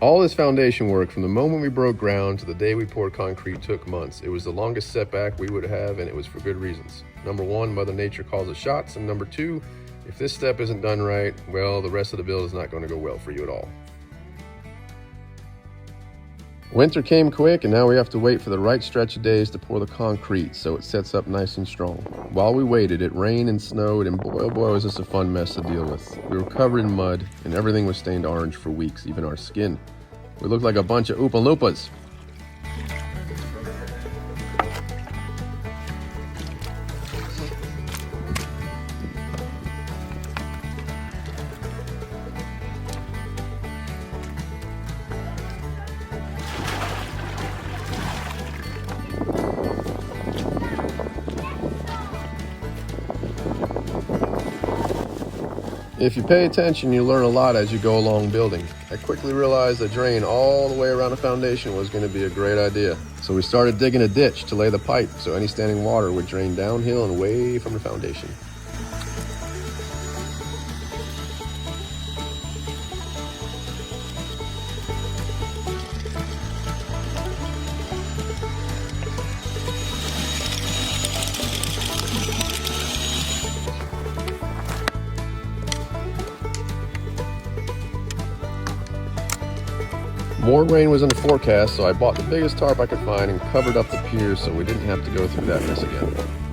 All this foundation work from the moment we broke ground to the day we poured concrete took months. It was the longest setback we would have, and it was for good reasons. Number one, Mother Nature calls it shots, and number two, if this step isn't done right, well, the rest of the build is not going to go well for you at all. Winter came quick, and now we have to wait for the right stretch of days to pour the concrete so it sets up nice and strong. While we waited, it rained and snowed, and boy, oh boy, was this a fun mess to deal with. We were covered in mud, and everything was stained orange for weeks, even our skin. We looked like a bunch of Oompa Loompas. If you pay attention, you learn a lot as you go along building. I quickly realized a drain all the way around the foundation was going to be a great idea. So we started digging a ditch to lay the pipe so any standing water would drain downhill and away from the foundation. More rain was in the forecast, so I bought the biggest tarp I could find and covered up the piers so we didn't have to go through that mess again.